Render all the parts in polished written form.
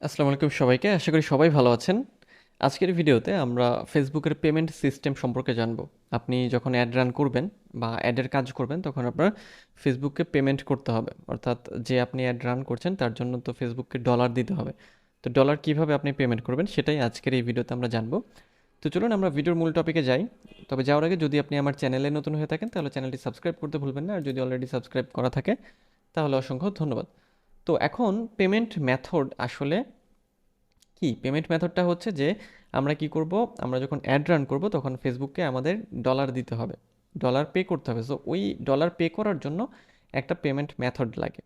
আসসালামু আলাইকুম সবাইকে। আশা করি সবাই ভালো আছেন। আজকের ভিডিওতে আমরা ফেসবুকের পেমেন্ট সিস্টেম সম্পর্কে জানব। আপনি যখন অ্যাড রান করবেন বা অ্যাডের কাজ করবেন তখন আপনার ফেসবুককে পেমেন্ট করতে হবে। অর্থাৎ যে আপনি অ্যাড রান করছেন তার জন্য তো ফেসবুককে ডলার দিতে হবে। তো ডলার কিভাবে আপনি পেমেন্ট করবেন সেটাই আজকের এই ভিডিওতে আমরা জানব। তো চলুন আমরা ভিডিওর মূল টপিকে যাই। তবে যাওয়ার আগে যদি আপনি আমার চ্যানেলে নতুন হয়ে থাকেন তাহলে চ্যানেলটি সাবস্ক্রাইব করতে ভুলবেন না, আর যদি অলরেডি সাবস্ক্রাইব করা থাকে তাহলে অসংখ্য ধন্যবাদ। তো এখন পেমেন্ট মেথড আসলে কি? পেমেন্ট মেথডটা হচ্ছে যে আমরা কি করব, আমরা যখন অ্যাড রান করব তখন ফেসবুককে আমাদের ডলার দিতে হবে, ডলার পে করতে হবে। সো ওই ডলার পে করার জন্য একটা পেমেন্ট মেথড লাগে।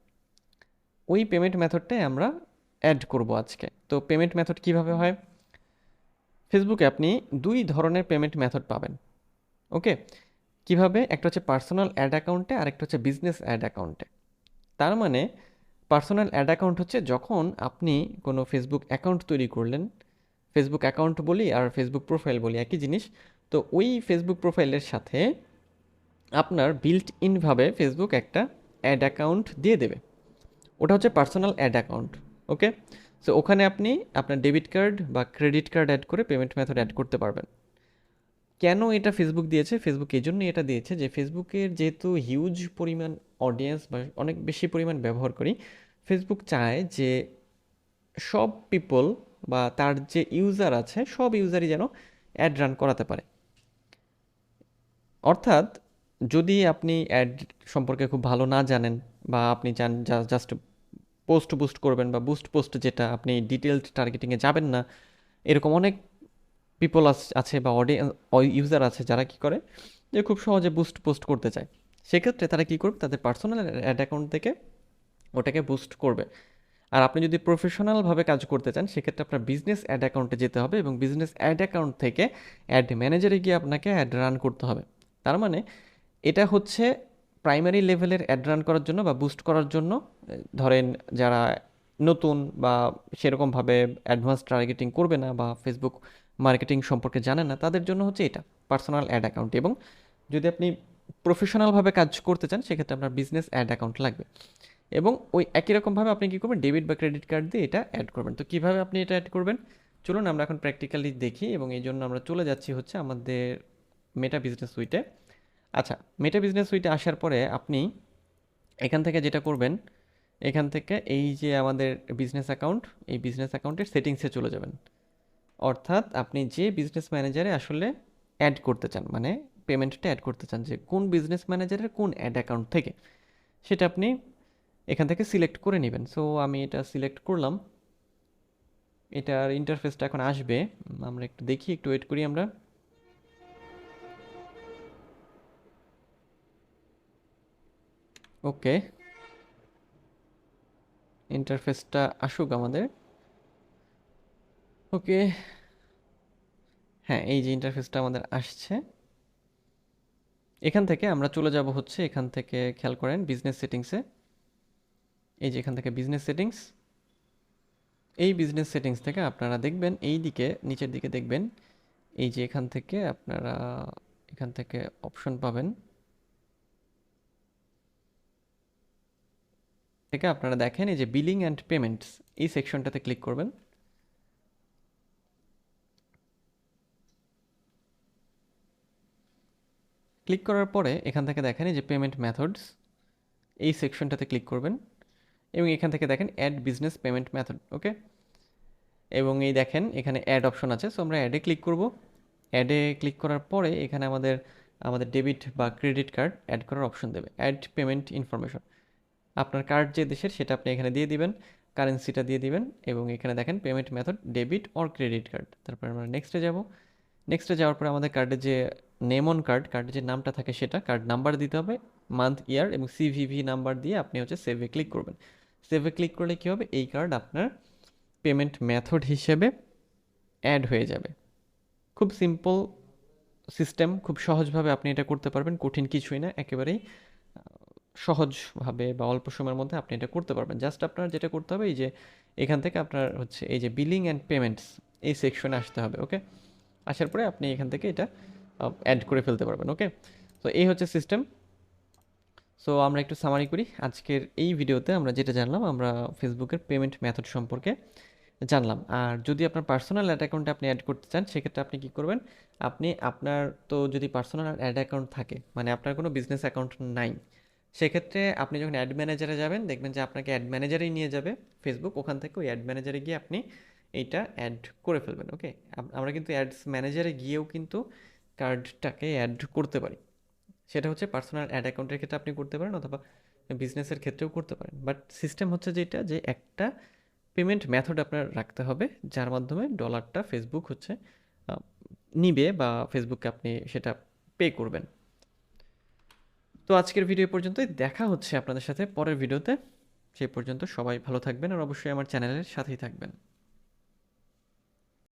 ওই পেমেন্ট মেথডটাই আমরা অ্যাড করব আজকে। তো পেমেন্ট মেথড কিভাবে হয়? ফেসবুকে আপনি দুই ধরনের পেমেন্ট মেথড পাবেন। ওকে, কিভাবে? একটা হচ্ছে পার্সোনাল অ্যাড অ্যাকাউন্টে আর একটা হচ্ছে বিজনেস অ্যাড অ্যাকাউন্টে। তার মানে পার্সোনাল অ্যাড অ্যাকাউন্ট হচ্ছে যখন আপনি কোনো ফেসবুক অ্যাকাউন্ট তৈরি করলেন। ফেসবুক অ্যাকাউন্ট বলি আর ফেসবুক প্রোফাইল বলি, একই জিনিস। তো ওই ফেসবুক প্রোফাইলের সাথে আপনার বিল্ট ইনভাবে ফেসবুক একটা অ্যাড অ্যাকাউন্ট দিয়ে দেবে। ওটা হচ্ছে পার্সোনাল অ্যাড অ্যাকাউন্ট। ওকে, সো ওখানে আপনি আপনার ডেবিট কার্ড বা ক্রেডিট কার্ড অ্যাড করে পেমেন্ট মেথড অ্যাড করতে পারবেন। কেন এটা ফেসবুক দিয়েছে? ফেসবুক এই জন্যই এটা দিয়েছে যে ফেসবুকের যেহেতু হিউজ পরিমাণ অডিয়েন্স বা অনেক বেশি পরিমাণ ব্যবহার করি, ফেসবুক চায় যে সব পিপল বা তার যে ইউজার আছে সব ইউজারই যেন অ্যাড রান করাতে পারে। অর্থাৎ যদি আপনি অ্যাড সম্পর্কে খুব ভালো না জানেন বা আপনি চান জাস্ট পোস্ট বুস্ট করবেন বা বুস্ট পোস্ট, যেটা আপনি ডিটেলড টার্গেটিংয়ে যাবেন না, এরকম অনেক পিপল আছে বা অডিয়েন্স ইউজার আছে যারা কি করে যে খুব সহজে বুস্ট পোস্ট করতে চায়। সেক্ষেত্রে তারা কি করবে, তাদের পার্সোনাল অ্যাড অ্যাকাউন্ট থেকে ওটাকে বুস্ট করবে। আর আপনি যদি প্রফেশনালভাবে কাজ করতে চান সেক্ষেত্রে আপনার বিজনেস অ্যাড অ্যাকাউন্টে যেতে হবে এবং বিজনেস অ্যাড অ্যাকাউন্ট থেকে অ্যাড ম্যানেজারে গিয়ে আপনাকে অ্যাড রান করতে হবে। তার মানে এটা হচ্ছে প্রাইমারি লেভেলের অ্যাড রান করার জন্য বা বুস্ট করার জন্য। ধরেন যারা নতুন বা সেরকমভাবে অ্যাডভান্স টার্গেটিং করবে না বা ফেসবুক মার্কেটিং সম্পর্কে জানে না, তাদের জন্য হচ্ছে এটা পার্সোনাল অ্যাড অ্যাকাউন্ট। এবং যদি আপনি প্রফেশনালভাবে কাজ করতে চান সেক্ষেত্রে আপনার বিজনেস অ্যাড অ্যাকাউন্ট লাগবে। এবং ওই একই রকমভাবে আপনি কী করবেন, ডেবিট বা ক্রেডিট কার্ড দিয়ে এটা অ্যাড করবেন। তো কীভাবে আপনি এটা অ্যাড করবেন চলুন আমরা এখন প্র্যাকটিক্যালি দেখি, এবং এই জন্য আমরা চলে যাচ্ছি হচ্ছে আমাদের মেটা বিজনেস সুইটে। আচ্ছা, মেটা বিজনেস সুইটে আসার পরে আপনি এখান থেকে যেটা করবেন, এখান থেকে এই যে আমাদের বিজনেস অ্যাকাউন্ট, এই বিজনেস অ্যাকাউন্টের সেটিংসে চলে যাবেন। অর্থাৎ আপনি যে বিজনেস ম্যানেজারে আসলে অ্যাড করতে চান, মানে পেমেন্টটা অ্যাড করতে চান, যে কোন বিজনেস ম্যানেজারের কোন অ্যাড অ্যাকাউন্ট থেকে, সেটা আপনি এখান থেকে সিলেক্ট করে নেবেন। সো আমি এটা সিলেক্ট করলাম। এটার ইন্টারফেসটা এখন আসবে, আমরা একটু দেখি, একটু ওয়েট করি আমরা। ওকে, ইন্টারফেসটা আসুক আমাদের। ওকে, হ্যাঁ, এই যে ইন্টারফেসটা আমাদের আসছে, এখান থেকে আমরা চলে যাব হচ্ছে, এখান থেকে খেয়াল করেন বিজনেস সেটিংসে। এই যে এখান থেকে বিজনেস সেটিংস, এই বিজনেস সেটিংস থেকে আপনারা দেখবেন এই দিকে নিচের দিকে দেখবেন, এই যে এখান থেকে আপনারা এখান থেকে অপশন পাবেন, থেকে আপনারা দেখেন এই যে বিলিং অ্যান্ড পেমেন্টস, এই সেকশনটাতে ক্লিক করবেন। ক্লিক করার পরে এখান থেকে দেখেন এই যে পেমেন্ট মেথডস, এই সেকশনটাতে ক্লিক করবেন এবং এখান থেকে দেখেন অ্যাড বিজনেস পেমেন্ট মেথড। ওকে, এবং এই দেখেন এখানে অ্যাড অপশন আছে, সো আমরা অ্যাডে ক্লিক করব। অ্যাডে ক্লিক করার পরে এখানে আমাদের আমাদের ডেবিট বা ক্রেডিট কার্ড অ্যাড করার অপশন দেবে, অ্যাড পেমেন্ট ইনফরমেশন। আপনার কার্ড যে দেশের সেটা আপনি এখানে দিয়ে দিবেন, কারেন্সিটা দিয়ে দিবেন, এবং এখানে দেখেন payment method debit or credit card. তারপর আমরা নেক্সটে যাব। নেক্সটে যাওয়ার পরে আমাদের কার্ডের যে নেম অন কার্ড, কার্ডের যে নামটা থাকে সেটা, কার্ড নাম্বার দিতে হবে, মান্থ ইয়ার এবং সিভিভি নাম্বার দিয়ে আপনি হচ্ছে সেভে ক্লিক করবেন। সেভে ক্লিক করলে কী হবে, এই কার্ড আপনার পেমেন্ট মেথড হিসেবে অ্যাড হয়ে যাবে। খুব সিম্পল সিস্টেম, খুব সহজভাবে আপনি এটা করতে পারবেন, কঠিন কিছুই না, একেবারেই সহজভাবে বা অল্প সময়ের মধ্যে আপনি এটা করতে পারবেন। জাস্ট আপনার যেটা করতে হবে, এই যে এখান থেকে আপনার হচ্ছে এই যে বিলিং অ্যান্ড পেমেন্টস, এই সেকশনে আসতে হবে। ওকে, আসার পরে আপনি এখান থেকে এটা অ্যাড করে ফেলতে পারবেন। ওকে, তো এই হচ্ছে সিস্টেম। সো আমরা একটু সামারি করি। আজকের এই ভিডিওতে আমরা যেটা জানলাম, আমরা ফেসবুকের পেমেন্ট মেথড সম্পর্কে জানলাম। আর যদি আপনার পার্সোনাল অ্যাড অ্যাকাউন্টে আপনি অ্যাড করতে চান, সেক্ষেত্রে আপনি কি করবেন? আপনি আপনার তো যদি পার্সোনাল অ্যাড অ্যাকাউন্ট থাকে, মানে আপনার কোনো বিজনেস অ্যাকাউন্ট নাই, সেক্ষেত্রে আপনি যখন অ্যাড ম্যানেজারে যাবেন, দেখবেন যে আপনাকে অ্যাড ম্যানেজারেই নিয়ে যাবে ফেসবুক। ওখান থেকে ওই অ্যাড ম্যানেজারে গিয়ে আপনি এইটা অ্যাড করে ফেলবেন। ওকে? আমরা কিন্তু অ্যাডস ম্যানেজারে গিয়েও কিন্তু কার্ডটাকে অ্যাড করতে পারি। সেটা হচ্ছে পার্সোনাল অ্যাড অ্যাকাউন্টের ক্ষেত্রে আপনি করতে পারেন, অথবা বিজনেসের ক্ষেত্রেও করতে পারেন। বাট সিস্টেম হচ্ছে যেটা, যে একটা পেমেন্ট মেথড আপনার রাখতে হবে যার মাধ্যমে ডলারটা ফেসবুক হচ্ছে আহ, নিবে, বা ফেসবুককে আপনি সেটা পে করবেন। তো আজকের ভিডিও পর্যন্তই, দেখা হচ্ছে আপনাদের সাথে পরের ভিডিওতে। সেই পর্যন্ত সবাই ভালো থাকবেন, আর অবশ্যই আমার চ্যানেলের সাথেই থাকবেন।